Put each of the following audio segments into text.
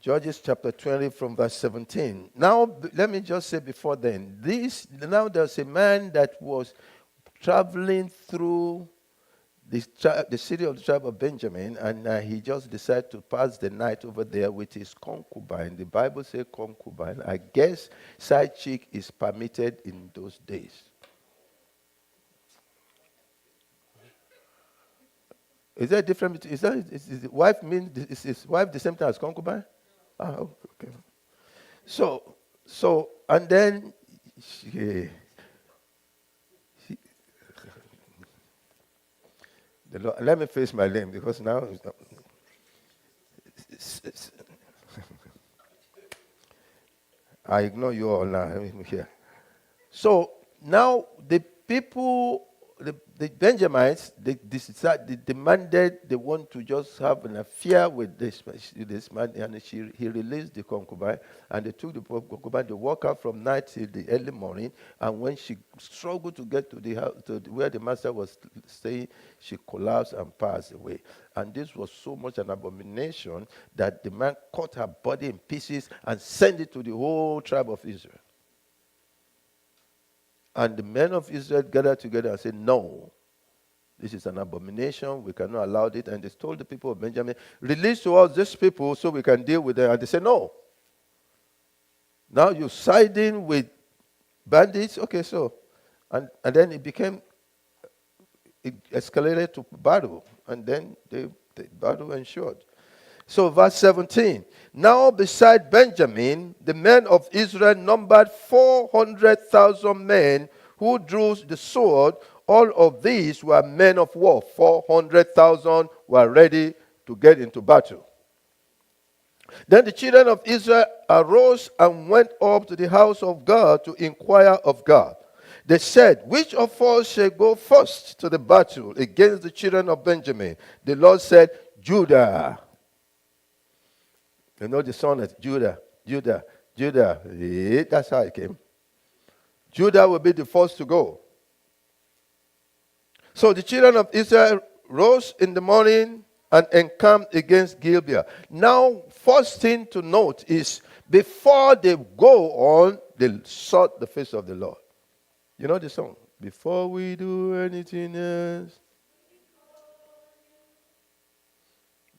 Judges chapter 20 from verse 17. Now, let me just say before then, now there's a man that was traveling through the city of the tribe of Benjamin, and he just decided to pass the night over there with his concubine. The Bible says concubine. I guess side chick is permitted in those days. Is there a difference? Is the wife is his wife the same thing as concubine? Okay. So, and then the Lord, let me face my name because now I ignore you all now. Let me hear. So now the people, the Benjamites, they demanded they want to just have an affair with this man, and he released the concubine, and they took the concubine. They walk out from night till the early morning, and when she struggled to get to the house, where the master was staying, she collapsed and passed away. And this was so much an abomination that the man cut her body in pieces and sent it to the whole tribe of Israel. And the men of Israel gathered together and said, no, this is an abomination. We cannot allow it. And they told the people of Benjamin, release to us these people so we can deal with them. And they said, no. Now you're siding with bandits? Okay, so. And then it escalated to battle. And then the battle ensued. So verse 17. Now beside Benjamin, the men of Israel numbered 400,000 men who drew the sword. All of these were men of war. 400,000 were ready to get into battle. Then the children of Israel arose and went up to the house of God to inquire of God. They said, which of us shall go first to the battle against the children of Benjamin? The Lord said, Judah. You know the son is Judah. That's how it came. Judah will be the first to go. So the children of Israel rose in the morning and encamped against Gibeah. Now, first thing to note is before they go on, they sought the face of the Lord. You know the song? Before we do anything else.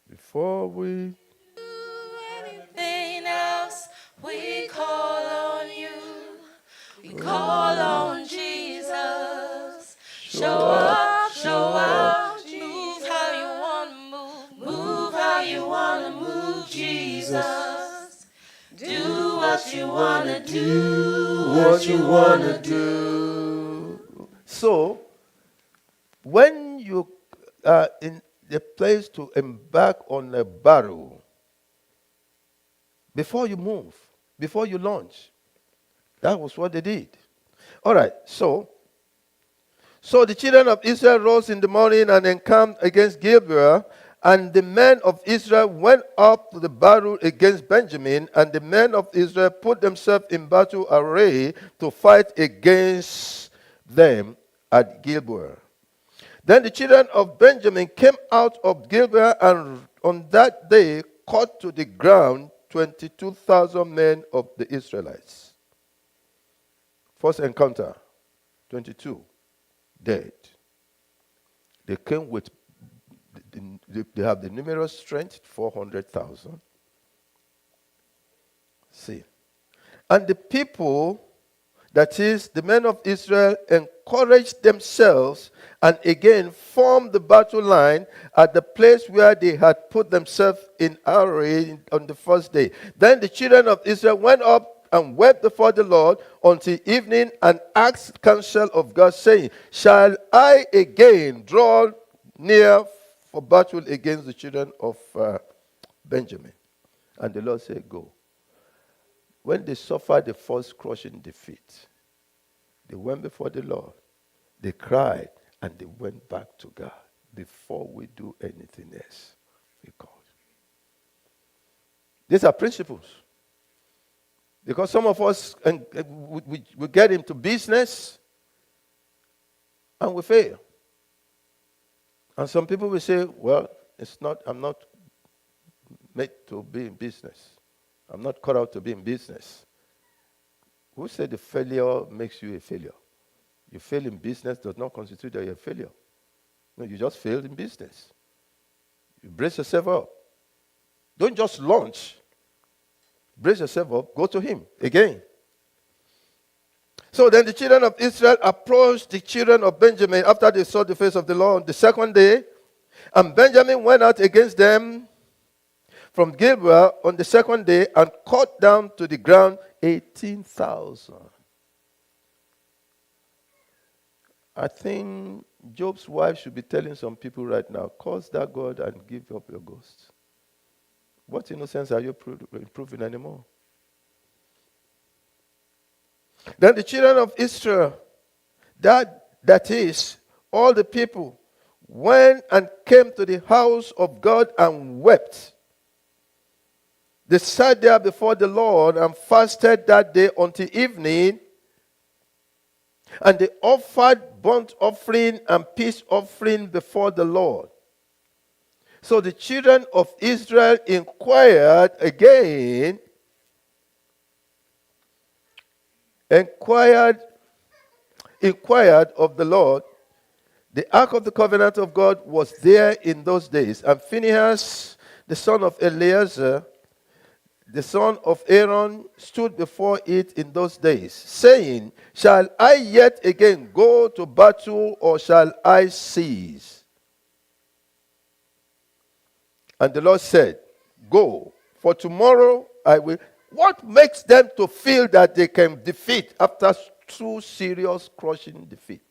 Before we we call on you. We call on Jesus. Show up, show out. Move how you want to move. Move how you want to move, Jesus. Do what you want to do. What you want to do. So, when you are in the place to embark on a battle, before you move, before you launch. That was what they did. All right, so the children of Israel rose in the morning and encamped against Gibeah, and the men of Israel went up to the battle against Benjamin, and the men of Israel put themselves in battle array to fight against them at Gibeah. Then the children of Benjamin came out of Gibeah, and on that day cut to the ground 22,000 men of the Israelites. First encounter, 22 dead. They came with, they have the numerous strength, 400,000. See. And the people, that is, the men of Israel, encouraged themselves and again formed the battle line at the place where they had put themselves in array on the first day. Then the children of Israel went up and wept before the Lord until evening and asked counsel of God, saying, shall I again draw near for battle against the children of Benjamin? And the Lord said, go. When they suffered the first crushing defeat, they went before the Lord. They cried and they went back to God. Before we do anything else, we called. These are principles. Because some of us, we get into business and we fail. And some people will say, well, I'm not made to be in business. I'm not cut out to be in business. Who said the failure makes you a failure? You fail in business does not constitute that you're a failure. No, you just failed in business. You brace yourself up. Don't just launch. Brace yourself up. Go to him again. So then the children of Israel approached the children of Benjamin after they saw the face of the Lord the second day. And Benjamin went out against them from Gilboa on the second day and cut down to the ground 18,000. I think Job's wife should be telling some people right now, curse that God and give up your ghost. What innocence are you proving anymore? Then the children of Israel, that is, all the people, went and came to the house of God and wept. They sat there before the Lord and fasted that day until evening, and they offered burnt offering and peace offering before the Lord. So the children of Israel inquired of the Lord. The ark of the covenant of God was there in those days, and Phinehas, the son of Eleazar, the son of Aaron, stood before it in those days, saying, shall I yet again go to battle, or shall I cease? And the Lord said, go, for tomorrow I will. What makes them to feel that they can defeat after two serious crushing defeat?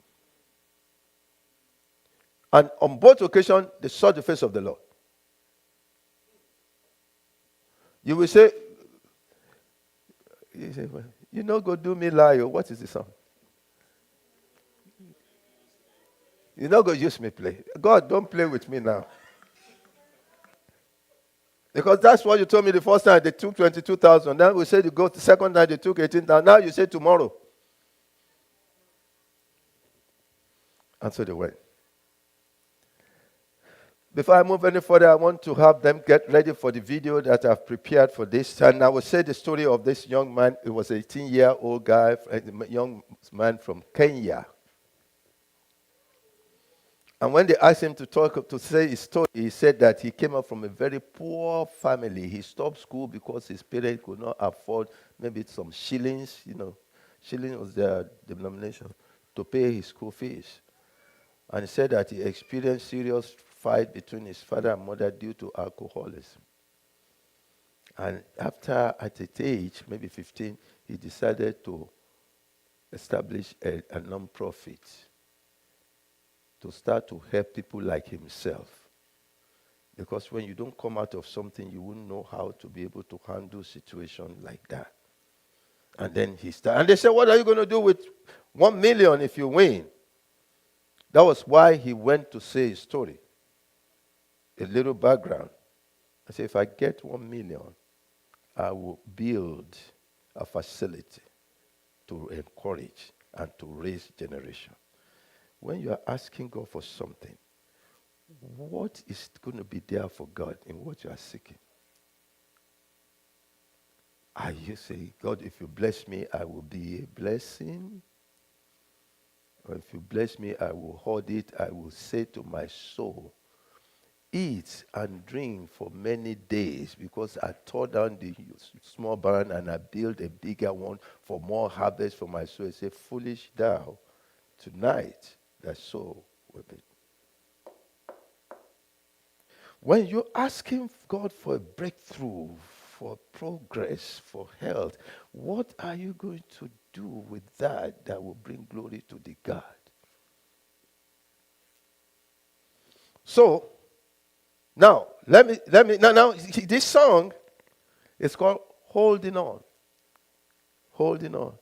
And on both occasions, they saw the face of the Lord. You will say, well, you know, go do me lie. What is the song? You know, go use me play. God, don't play with me now. Because that's what you told me the first time. They took 22,000. Then we said you go the second time, they took 18,000. Now you say tomorrow. And so they went. Before I move any further, I want to have them get ready for the video that I've prepared for this. And I will say the story of this young man. It was an 18-year-old guy, a young man from Kenya. And when they asked him to say his story, he said that he came up from a very poor family. He stopped school because his parents could not afford maybe some shillings, shilling was their denomination, to pay his school fees. And he said that he experienced serious fight between his father and mother due to alcoholism. And after, at an age, maybe 15, he decided to establish a non-profit to start to help people like himself. Because when you don't come out of something, you wouldn't know how to be able to handle situations like that. And then he started, and they said, what are you going to do with 1 million if you win? That was why he went to say his story. A little background. I said, if I get 1 million, I will build a facility to encourage and to raise generation. When you are asking God for something, what is going to be there for God in what you are seeking? Are you saying, God, if you bless me, I will be a blessing? Or if you bless me, I will hold it. I will say to my soul, eat and drink for many days, because I tore down the small barn and I built a bigger one for more harvest for my soul. I say, foolish thou, tonight thy soul will be. When you're asking God for a breakthrough, for progress, for health, what are you going to do with that will bring glory to the God? So, now, now, this song is called Holding On. Holding On.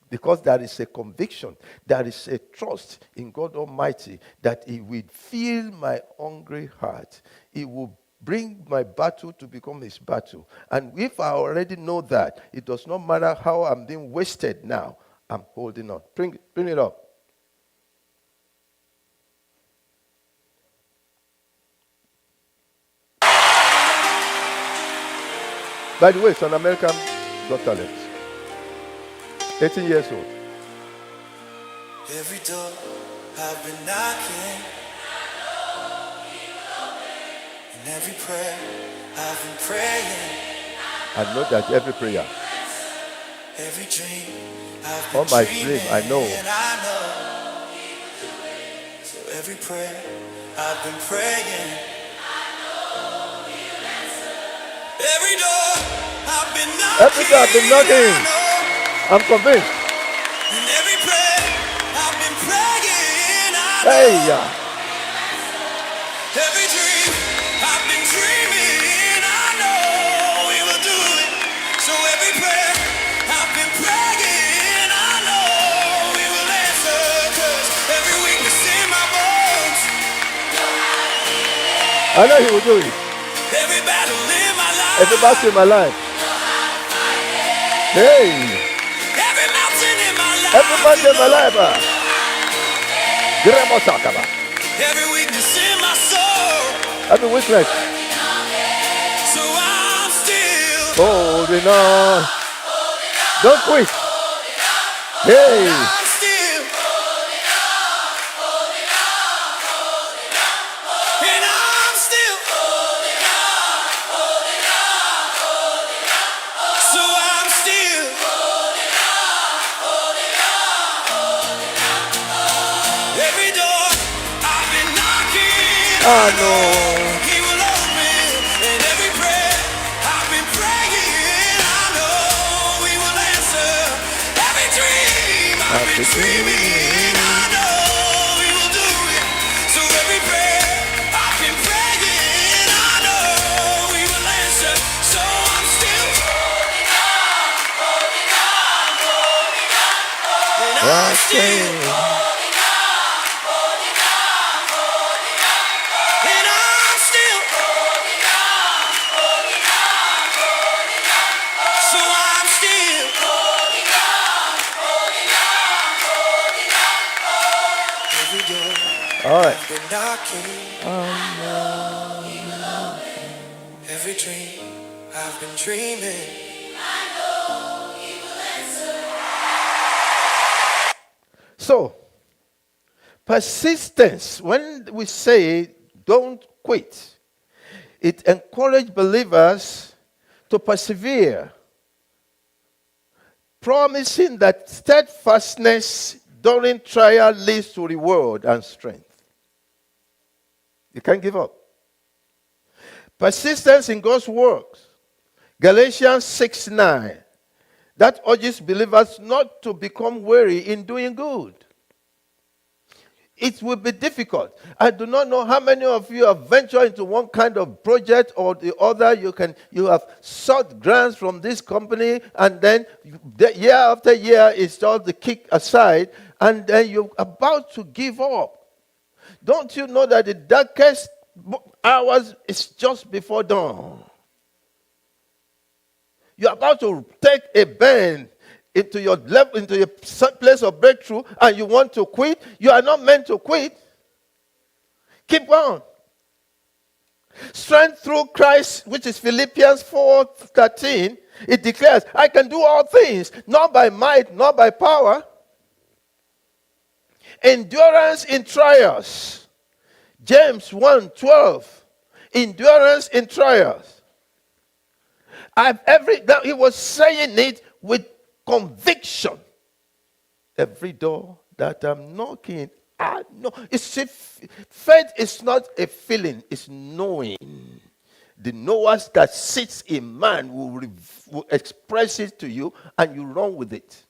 Because there is a conviction, there is a trust in God Almighty that He will fill my hungry heart. He will bring my battle to become His battle. And if I already know that, it does not matter how I'm being wasted now, I'm holding on. Bring it up. By the way, it's an American Got Talent. 18 years old. Every door I've been knocking, and every prayer I've been praying, I know that every prayer, every dream I've been all my dreaming, dream, I know. and I know. So every prayer I've been praying, every door I've been knocking, Every day I've been knocking. I know. I'm convinced. And every prayer I've been praying, I Hey, know. yeah. Every dream I've been dreaming, I know He will do it. So every prayer I've been praying, I know He will answer. 'Cause every weakness in my bones, I know He will do it. every battle in my Every life, battle in my life. Hey, every mountain in my every life, battle you in my know. life. Gremosakaba. Every weakness in my soul, Every weakness. so I'm still, Holding on. Don't quit. Hey, I'm still, and I'm still, so I'm still. Every door I've been knocking, I know. He will open. And every prayer I've been praying, I know He will answer. Every dream I've been dreaming, I know He will do it. So every prayer I've been praying, I know He will answer. So I'm still, and I'm still, and I'm still, so I'm still. Every door All right. I've been knocking, every dream I've been dreaming. So, persistence, when we say don't quit, it encourages believers to persevere, promising that steadfastness during trial leads to reward and strength. You can't give up. Persistence in God's works. Galatians 6:9. That urges believers not to become weary in doing good. It will be difficult. I do not know how many of you have ventured into one kind of project or the other. You have sought grants from this company, and then year after year it's all the kick aside, and then you're about to give up. Don't you know that the darkest hours is just before dawn? You're about to take a bend into your level, into your place of breakthrough, and you want to quit. You are not meant to quit. Keep on. Strength through Christ, which is Philippians 4:13. It declares, I can do all things, not by might, not by power. Endurance in trials. James 1:12. Endurance in trials. He was saying it with conviction. Every door that I'm knocking, I know. Faith is not a feeling, it's knowing. The knowers that sits in man will express it to you, and you run with it.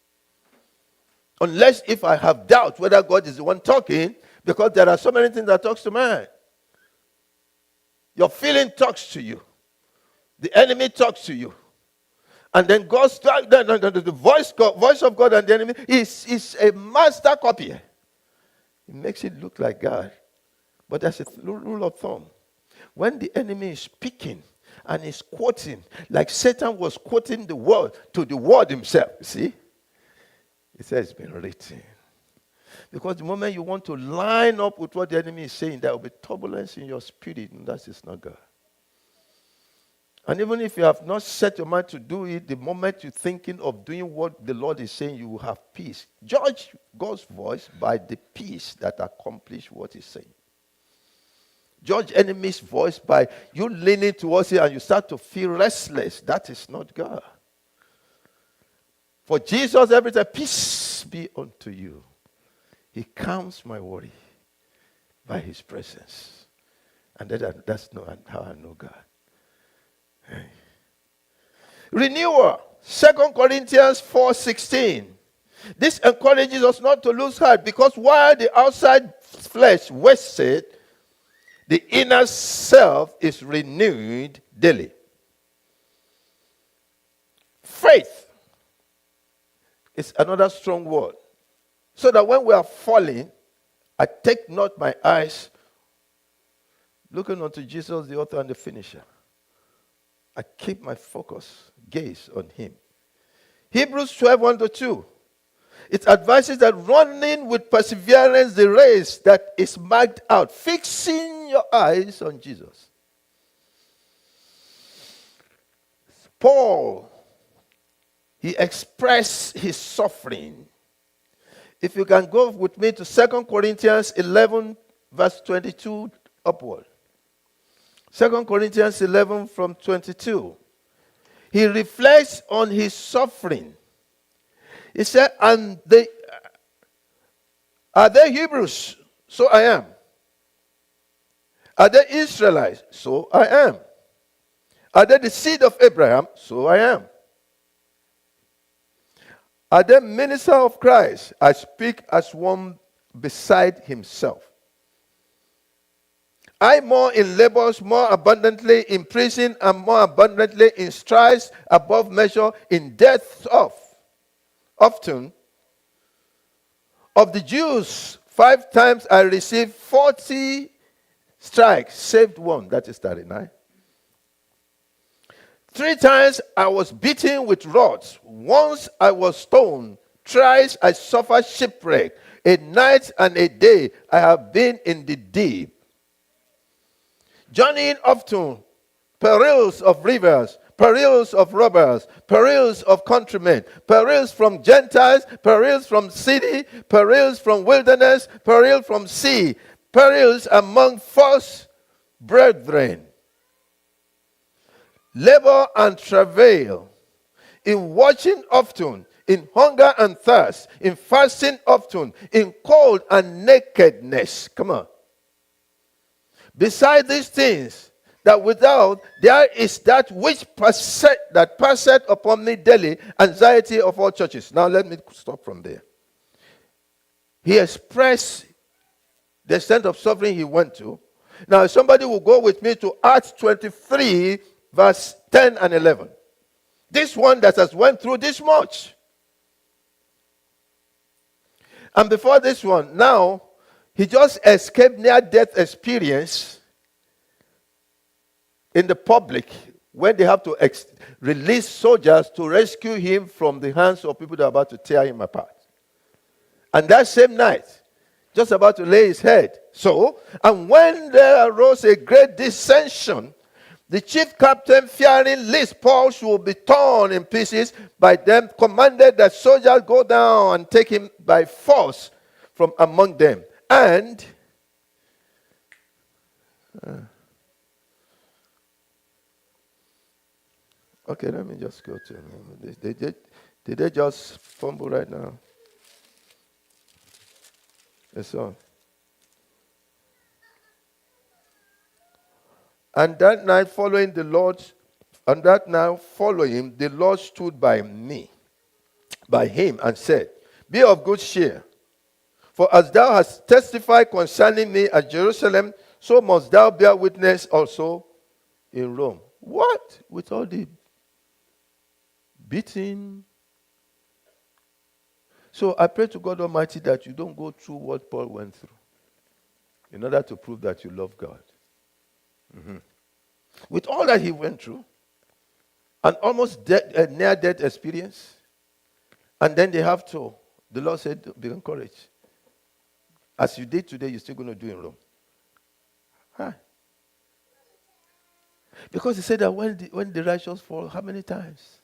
Unless if I have doubt whether God is the one talking, because there are so many things that talks to man. Your feeling talks to you. The enemy talks to you. And then the voice of God and the enemy is a master copy. It makes it look like God. But that's a rule of thumb. When the enemy is speaking and is quoting, like Satan was quoting the word to the word himself, see? It says it's been written. Because the moment you want to line up with what the enemy is saying, there will be turbulence in your spirit, and that is not God. And even if you have not set your mind to do it, the moment you're thinking of doing what the Lord is saying, you will have peace. Judge God's voice by the peace that accomplishes what He's saying. Judge enemy's voice by you leaning towards it and you start to feel restless. That is not God. For Jesus, every time, peace be unto you. He calms my worry by His presence. And that's not how I know God. Renewal. 2 Corinthians 4:16. This encourages us not to lose heart, because while the outside flesh wasted, the inner self is renewed daily. Faith is another strong word. So that when we are falling, I take not my eyes looking unto Jesus, the author and the finisher. I keep my gaze on Him. Hebrews 12:1-2. It advises that running with perseverance the race that is marked out, fixing your eyes on Jesus. Paul, he expressed his suffering. If you can go with me to 2 Corinthians 11, verse 22 upward. 2 Corinthians 11 from 22. He reflects on his suffering. He said, and are they Hebrews? So I am. Are they Israelites? So I am. Are they the seed of Abraham? So I am. Are they ministers of Christ? I speak as one beside himself. I more in labors, more abundantly in prison, and more abundantly in stripes, above measure, in death often. Of the Jews, 5 times I received 40 strikes, saved 1, that is 39. 3 times I was beaten with rods. Once I was stoned. Thrice I suffered shipwreck. A night and a day I have been in the deep. Journeying often, perils of rivers, perils of robbers, perils of countrymen, perils from Gentiles, perils from city, perils from wilderness, perils from sea, perils among false brethren. Labor and travail, in watching often, in hunger and thirst, in fasting often, in cold and nakedness. Come on. Beside these things, that without, there is that which passeth upon me daily, anxiety of all churches. Now let me stop from there. He expressed the extent of suffering he went to. Now if somebody will go with me to Acts 23, verse 10 and 11. This one that has went through this much. And before this one, now, he just escaped near-death experience in the public when they have to release soldiers to rescue him from the hands of people that are about to tear him apart. And that same night, just about to lay his head. So, and when there arose a great dissension, the chief captain, fearing lest Paul should be torn in pieces by them, commanded that soldiers go down and take him by force from among them. And okay, let me just go to did they just fumble right now? It's on. And that night following, the Lord stood by him, and said, Be of good cheer, for as thou hast testified concerning me at Jerusalem, so must thou bear witness also in Rome. What? With all the beating. So I pray to God Almighty that you don't go through what Paul went through, in order to prove that you love God. Mm-hmm. With all that he went through, an almost near-death experience, and then the Lord said, be encouraged. As you did today, you're still going to do in Rome. Huh. Because he said that when the righteous fall, how many times?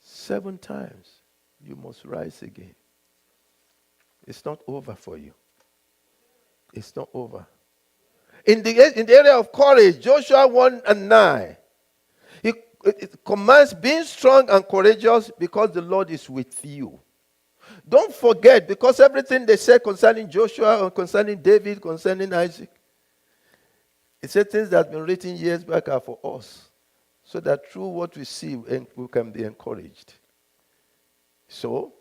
7 times. You must rise again. It's not over for you. It's not over. In the area of courage, Joshua 1:9, it commands being strong and courageous because the Lord is with you. Don't forget, because everything they said concerning Joshua or concerning David, concerning Isaac, it said things that have been written years back are for us, so that through what we see, we can be encouraged. So,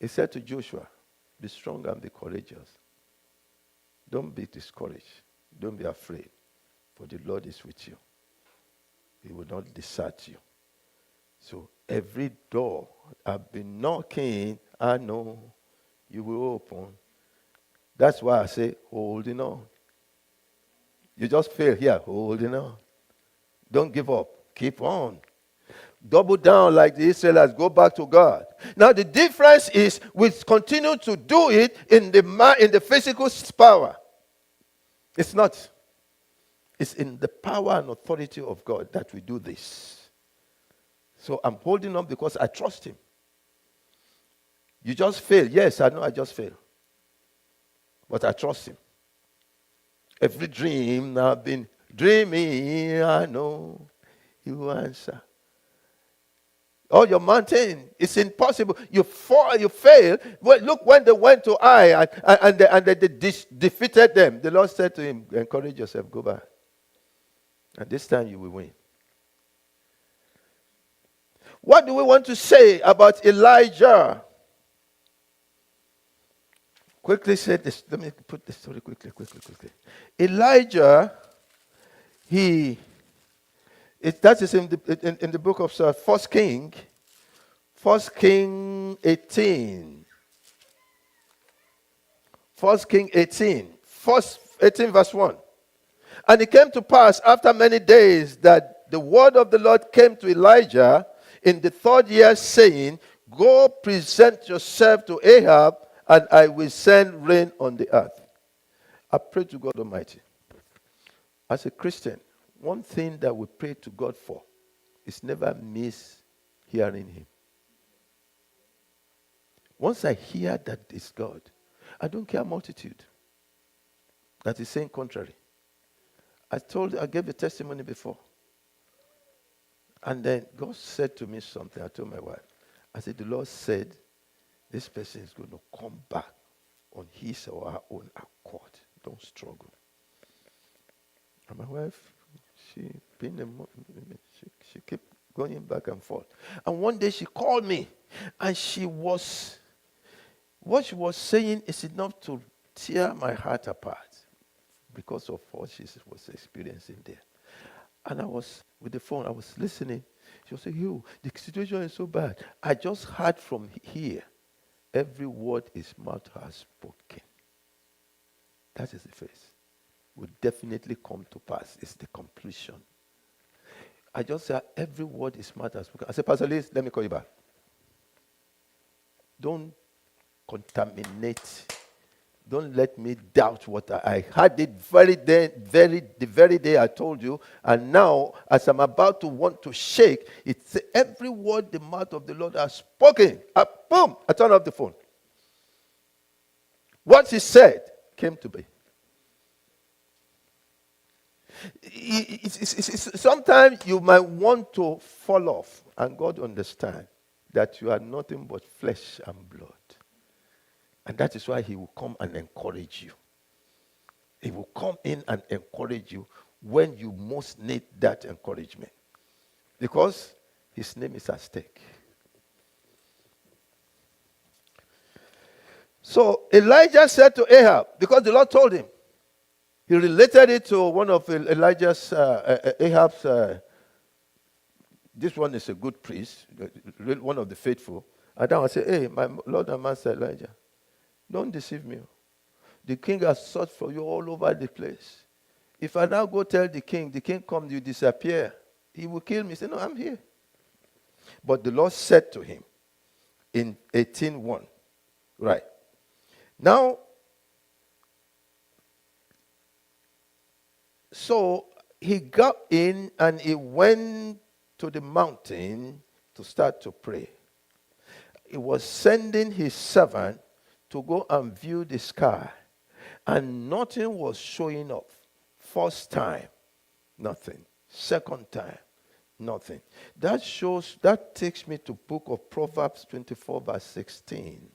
he said to Joshua, be strong and be courageous. Don't be discouraged. Don't be afraid, for the Lord is with you. He will not desert you. So every door I've been knocking, I know you will open. That's why I say, holding on. You just fail here, holding on. Don't give up. Keep on. Double down like the Israelites. Go back to God. Now the difference is we continue to do it in the physical power. It's not. It's in the power and authority of God that we do this. So I'm holding on because I trust him. You just fail. Yes, I know I just failed. But I trust him. Every dream I've been dreaming, I know he will answer. Oh, your mountain, it's impossible. You fall, you fail. Well, look, when they went to Ai and they defeated them, the Lord said to him, encourage yourself, go back. And this time you will win. What do we want to say about Elijah? Quickly say this. Let me put the story quickly. Elijah, that is in the book of 1 King 18. 1 King 18. 18 verse 1. And it came to pass after many days that the word of the Lord came to Elijah in the 3rd year, saying, go present yourself to Ahab, and I will send rain on the earth. I pray to God Almighty. As a Christian, one thing that we pray to God for is never miss hearing him. Once I hear that it's God, I don't care multitude that is saying contrary. I gave a testimony before. And then God said to me something. I told my wife, I said, the Lord said, this person is going to come back on his or her own accord. Don't struggle. And my wife, she kept going back and forth. And one day she called me, and what she was saying is enough to tear my heart apart because of what she was experiencing there. And I was with the phone, I was listening. She was saying, "You, the situation is so bad. I just heard from here. Every word his mouth has spoken." That is the face. Will definitely come to pass. It's the completion. I just said, every word his mouth has spoken. I said, Pastor Liz, let me call you back. Don't contaminate. Don't let me doubt what I had it the very day I told you. And now, as I'm about to want to shake, it's every word the mouth of the Lord has spoken. Boom! I turned off the phone. What he said came to be. Sometimes you might want to fall off, and God understands that you are nothing but flesh and blood. And that is why he will come and encourage you. He will come in and encourage you when you most need that encouragement. Because his name is at stake. So Elijah said to Ahab, because the Lord told him, he related it to one of Elijah's, Ahab's, this one is a good priest, one of the faithful. And then I said, hey, my Lord and Master Elijah, don't deceive me. The king has sought for you all over the place. If I now go tell the king comes, you disappear, he will kill me. He said, no, I'm here. But the Lord said to him in 18:1, right, now, so he got in and he went to the mountain to start to pray. He was sending his servant to go and view the sky, and nothing was showing up. First time, nothing. Second time, nothing. That takes me to book of Proverbs 24 verse 16.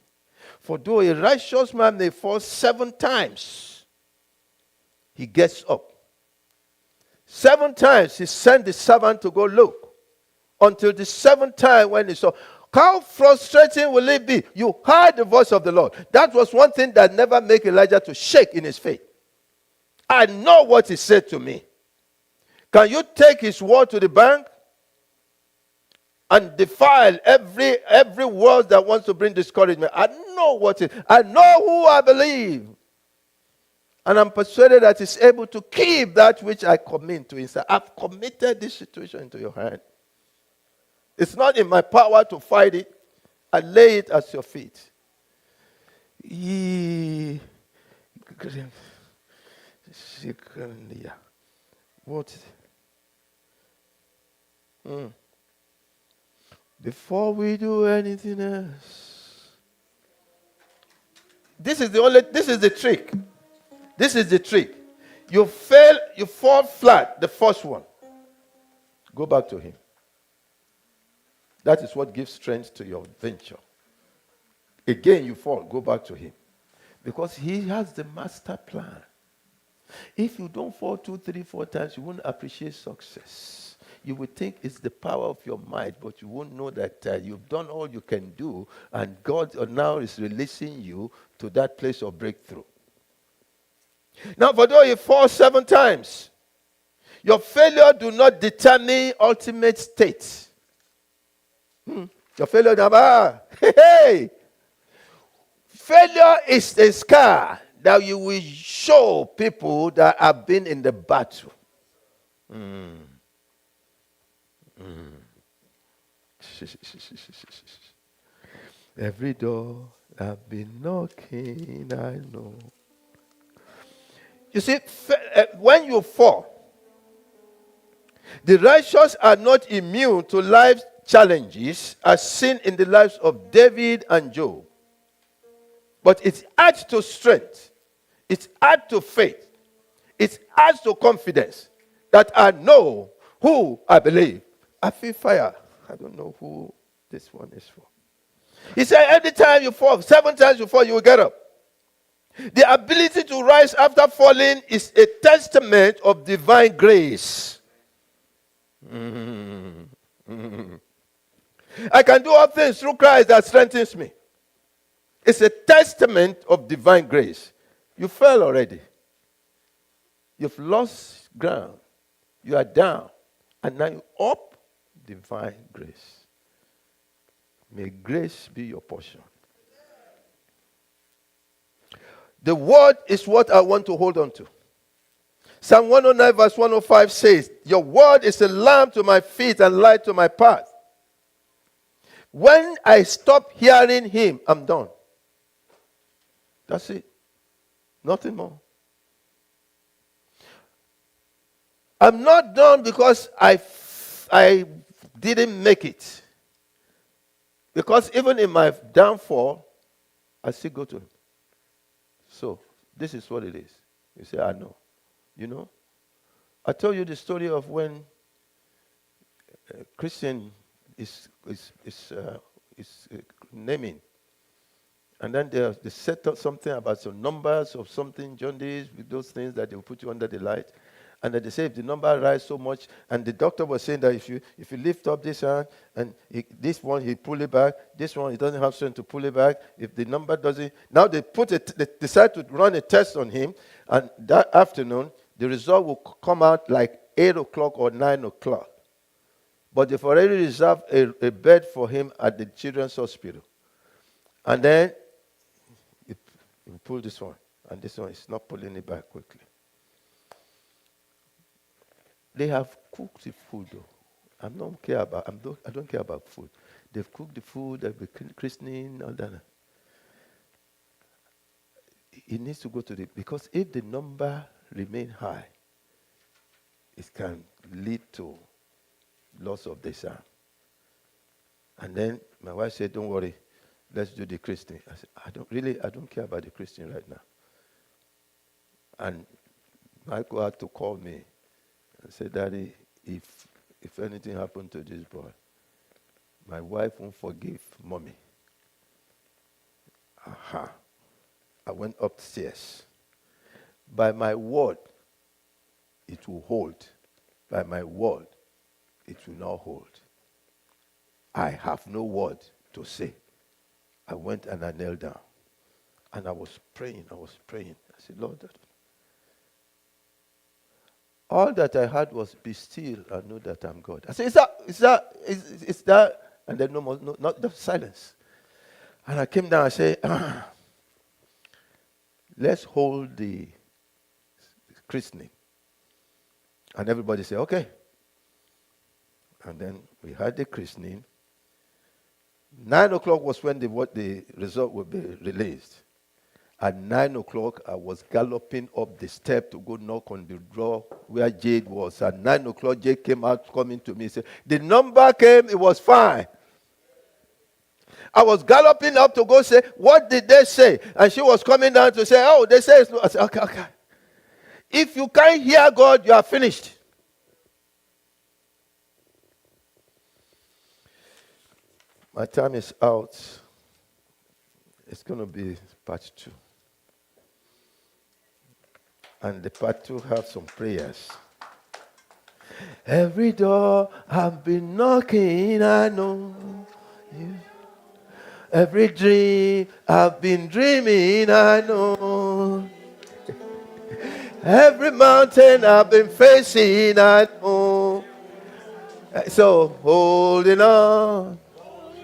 For though a righteous man may fall 7 times, he gets up. 7 times he sent the servant to go look, until the 7th time when he saw. How frustrating will it be? You heard the voice of the Lord. That was one thing that never made Elijah to shake in his faith. I know what he said to me. Can you take his word to the bank and defile every word that wants to bring discouragement? I know I know who I believe. And I'm persuaded that he's able to keep that which I commit to him. I've committed this situation into your hand. It's not in my power to fight it. I lay it at your feet. What? Before we do anything else. This is the trick. This is the trick. You fall flat, the first one. Go back to him. That is what gives strength to your venture. Again, you fall, go back to him. Because he has the master plan. If you don't fall 2, 3, 4 times, you won't appreciate success. You would think it's the power of your might, but you won't know that you've done all you can do, and God now is releasing you to that place of breakthrough. Now, for though you fall 7 times, your failure do not determine ultimate state. Your failure, hey! Failure is a scar that you will show people that have been in the battle. Every door I've been knocking, I know. You see, when you fall, the righteous are not immune to life's challenges as seen in the lives of David and Job. But it adds to strength. It adds to faith. It adds to confidence that I know who I believe. I feel fire. I don't know who this one is for. He said every time you fall, 7 times you fall, you will get up. The ability to rise after falling is a testament of divine grace. I can do all things through Christ that strengthens me. It's a testament of divine grace. You fell already. You've lost ground. You are down. And now you're up. Divine grace. May grace be your portion. The word is what I want to hold on to. Psalm 109 verse 105 says, your word is a lamp to my feet and light to my path. When I stop hearing him, I'm done. That's it. Nothing more. I'm not done because I didn't make it. Because even in my downfall, I still go to him. So, this is what it is. You say, I know. You know? I told you the story of when a Christian is naming. And then they set up something about some numbers of something, jaundice, with those things that they will put you under the light. And then they say if the number rise so much, and the doctor was saying that if you lift up this hand, and this one, he pull it back, this one, he doesn't have strength to pull it back. If the number doesn't, now they decide to run a test on him, and that afternoon, the result will come out like 8 o'clock or 9 o'clock. But they've already reserved a bed for him at the children's hospital. And then you pull this one, and this one is not pulling it back quickly. They have cooked the food, though. I don't care about food. They've cooked the food, they've been christening, all that. It needs to go to because if the number remain high, it can lead to loss of this arm. And then my wife said, don't worry, let's do the Christian. I said, I don't care about the Christian right now. And Michael had to call me and say, Daddy, if anything happened to this boy, my wife won't forgive mommy. Aha. I went upstairs. By my word, it will hold. By my word, it will not hold. I have no word to say. I went and I knelt down. And I was praying. I said, Lord, all that I had was be still and know that I'm God. I said, is that? And then no more, not the silence. And I came down and said, let's hold the christening. And everybody said, okay. And then we had the christening. 9 o'clock was when the result would be released. At 9 o'clock, I was galloping up the step to go knock on the door where Jade was. At 9 o'clock, Jade came out coming to me and said, the number came, it was fine. I was galloping up to go say, what did they say? And she was coming down to say, oh, they say it's no. I said, okay. If you can't hear God, you are finished. My time is out. It's going to be part 2. And the part 2 have some prayers. Every door I've been knocking, I know you. Every dream I've been dreaming, I know. Every mountain I've been facing, I know. So holding on.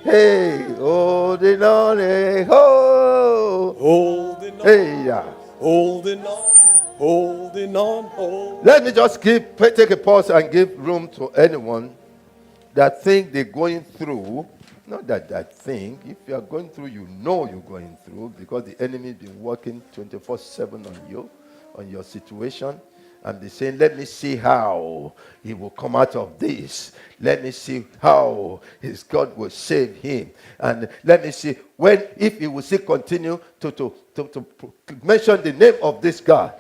Hey, holding on, hey, ho. Holding on. Hey, yeah. Holding on. Holding on. Holding. Let me just take a pause and give room to anyone that think they're going through. Not that think. If you are going through, you know you're going through because the enemy has been working 24/7 on you, on your situation. And they're saying, let me see how he will come out of this. Let me see how his God will save him. And let me see if he will still continue to mention the name of this God.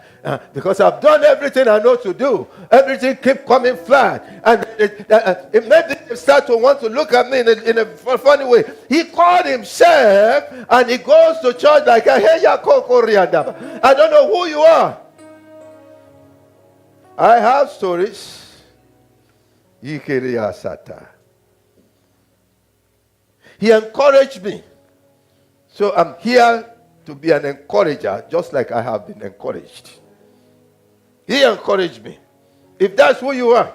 Because I've done everything I know to do. Everything keep coming flat. And it made them start to want to look at me in a funny way. He called himself and he goes to church like, hey, I don't know who you are. I have stories. He encouraged me. So I'm here to be an encourager, just like I have been encouraged. He encouraged me. If that's who you are,